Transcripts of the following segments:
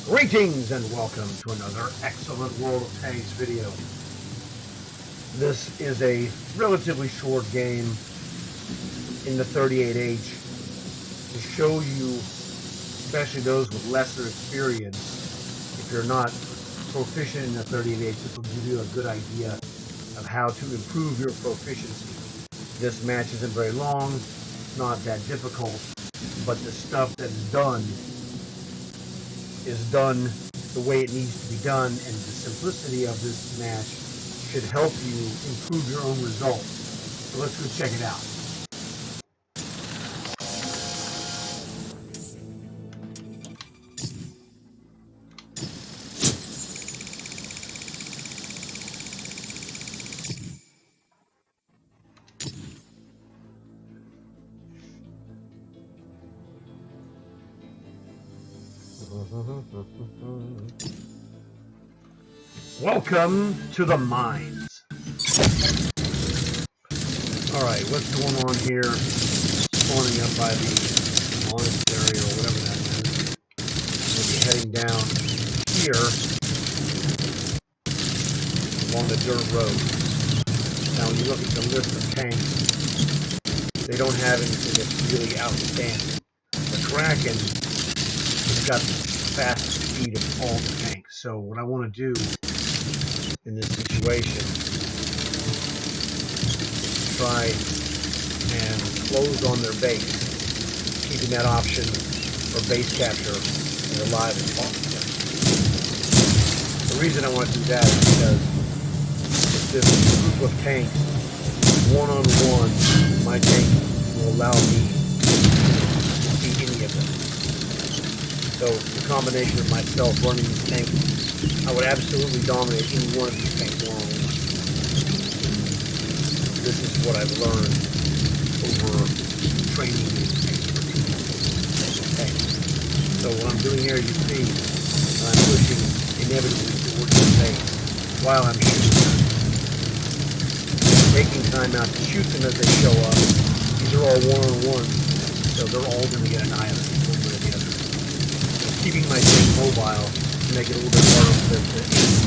Greetings and welcome to another excellent World of Tanks video. This is a relatively short game in the 38H to show you, especially those with lesser experience, if you're not proficient in the 38H, this will give you a good idea of how to improve your proficiency. This match isn't very long, it's not that difficult, but the stuff that's done is done the way it needs to be done, and the simplicity of this match should help you improve your own results. So let's go check it out. Welcome to the mines. Alright, what's going on here? Spawning up by the monastery or whatever that is. We'll be heading down here along the dirt road. Now when you look at the list of tanks, they don't have anything that's really outstanding. The Kraken has got the fastest speed of all the tanks. So what I want to do in this situation is try and close on their base, keeping that option for base capture as alive as possible. The reason I want to do that is because if this group of tanks one-on-one, my tank will allow me to beat any of them. So the combination of myself running these tanks, I would absolutely dominate any one of these tanks one-on-one. This is what I've learned over training these tanks. So what I'm doing here, you see, I'm pushing inevitably towards the base while I'm shooting them. Taking time out to shoot them as they show up. These are all one-on-one, so they're all going to get annihilated one way or the other. Keeping my tank mobile to make it a little bit harder for them to aim,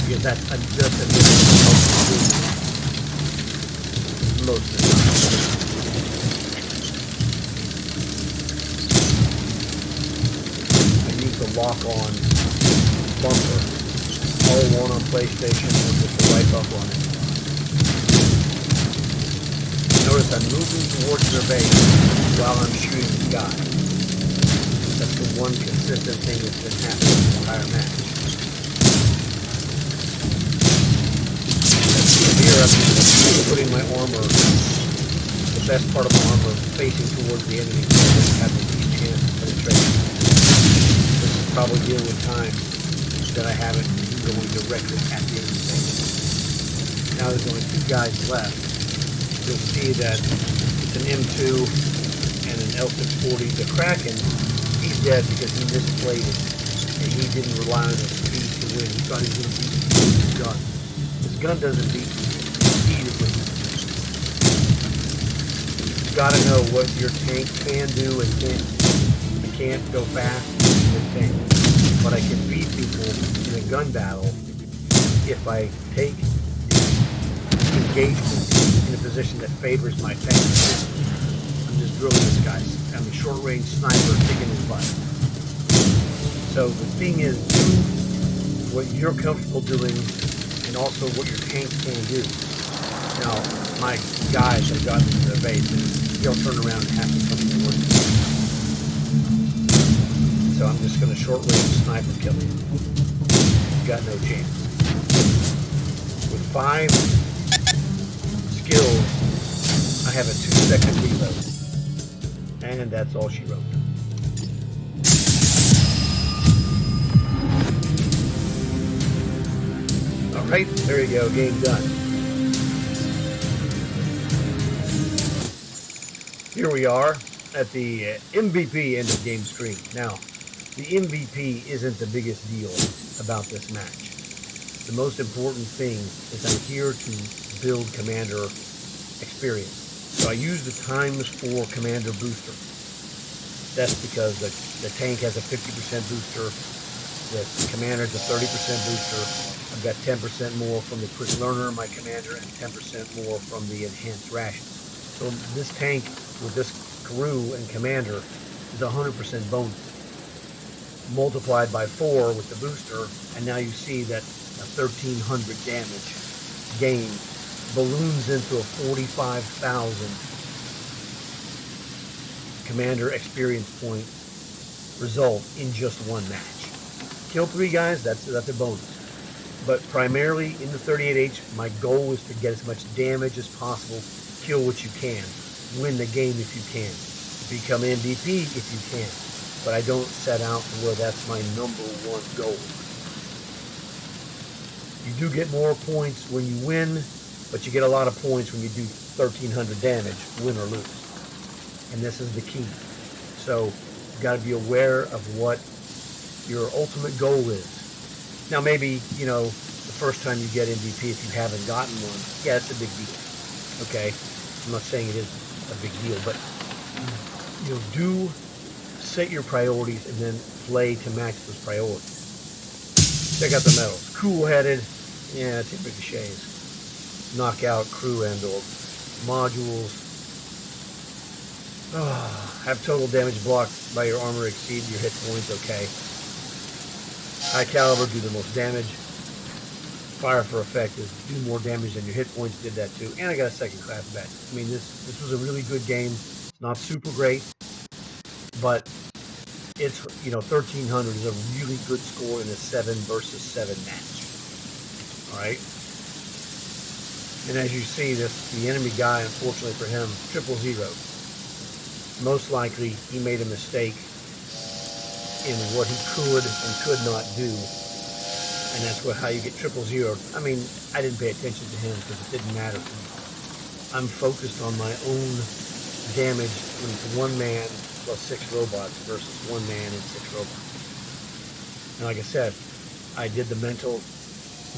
because that's just a different most of the time. I need the lock-on bumper. All one on PlayStation with just the right bumper on it. Notice I'm moving towards their base while I'm shooting the guy. That's the one consistent thing that's been happening the entire match. Here I'm putting my armor, the best part of my armor, facing towards the enemy so I have the least chance of penetration. This is probably the only time that I have it going directly at the enemy base. Now there's only two guys left. You'll see that it's an M2 and an L640. The Kraken, he's dead because he misplayed it, and he didn't rely on his speed to win. He thought he was going to beat his gun. His gun doesn't beat speed of winning. You've got to know what your tank can do and can't. I can't go fast with tank, but I can beat people in a gun battle if I take engagement in a position that favors my tank. I'm just drilling this guy. I'm a short-range sniper kicking his butt. So the thing is, do what you're comfortable doing and also what your tank can do. Now, my guys have gotten into their base and they'll turn around and have to come towards me. So I'm just going to short-range sniper kill him. You've got no chance. With 5 skills, I have a 2-second reload. And that's all she wrote. Alright, there you go, game done. Here we are at the MVP end of game screen. Now, the MVP isn't the biggest deal about this match. The most important thing is I'm here to build commander experience. So I use the ×4 commander booster. That's because the The tank has a 50% booster. The commander's a 30% booster. I've got 10% more from the quick learner, my commander, and 10% more from the enhanced rations. So this tank with this crew and commander is 100% bonus. Multiplied by 4 with the booster, and now you see that a 1300 damage gain balloons into a 45,000 commander experience point result in just one match. Kill 3 guys, that's a bonus. But primarily in the 38H, my goal is to get as much damage as possible, kill what you can, win the game if you can, become MVP if you can. But I don't set out to where that's my #1 goal. You do get more points when you win, but you get a lot of points when you do 1300 damage, win or lose. And this is the key. So you've got to be aware of what your ultimate goal is. Now maybe, the first time you get MVP, if you haven't gotten one, yeah, it's a big deal. Okay? I'm not saying it is a big deal, but do set your priorities and then play to match those priorities. Check out the medals. Cool-headed, yeah, it's ricochets. Knockout, crew, and/or modules. Have total damage blocked by your armor exceed your hit points, okay. High caliber, do the most damage. Fire for effect is do more damage than your hit points, did that too. And I got a second class badge. I mean, this was a really good game. It's not super great, but it's, 1300 is a really good score in a 7 versus 7 match. All right. And as you see, the enemy guy, unfortunately for him, 000. Most likely he made a mistake in what he could and could not do. And that's how you get 000. I mean, I didn't pay attention to him because it didn't matter to me. I'm focused on my own damage with 1 man plus 6 robots versus 1 man and 6 robots. And like I said, I did the mental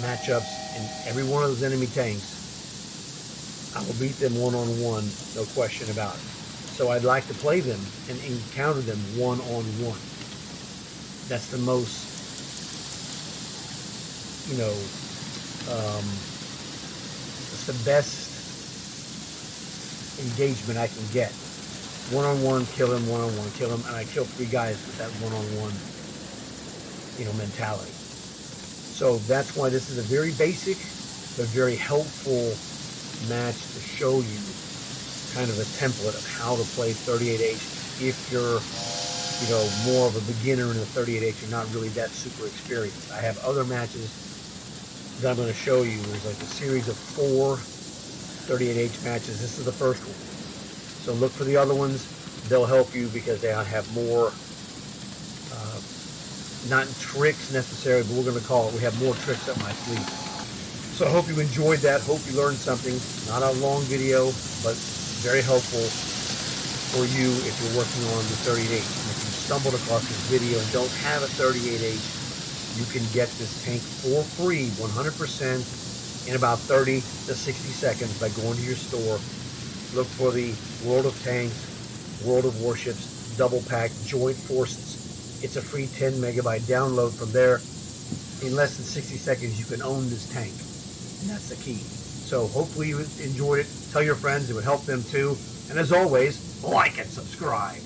matchups in every one of those enemy tanks. I will beat them one-on-one, no question about it. So I'd like to play them and encounter them one-on-one. That's the most, it's the best engagement I can get. One-on-one, kill him, one-on-one, kill him, and I kill 3 guys with that one-on-one, mentality. So that's why this is a very basic, but very helpful match to show you kind of a template of how to play 38H if you're, more of a beginner in the 38H. You're not really that super experienced. I have other matches that I'm going to show you. There's like a series of 4 38H matches. This is the first one. So look for the other ones. They'll help you because they have more, not tricks necessarily, but we're going to call it, we have more tricks up my sleeve. So I hope you enjoyed that. Hope you learned something. Not a long video, but very helpful for you if you're working on the 38H. And if you stumbled across this video and don't have a 38H, you can get this tank for free, 100%, in about 30 to 60 seconds by going to your store. Look for the World of Tanks, World of Warships, Double Pack, Joint Forces. It's a free 10 megabyte download from there. In less than 60 seconds, you can own this tank. And that's the key. So hopefully you enjoyed it. Tell your friends, it would help them too. And as always, like and subscribe.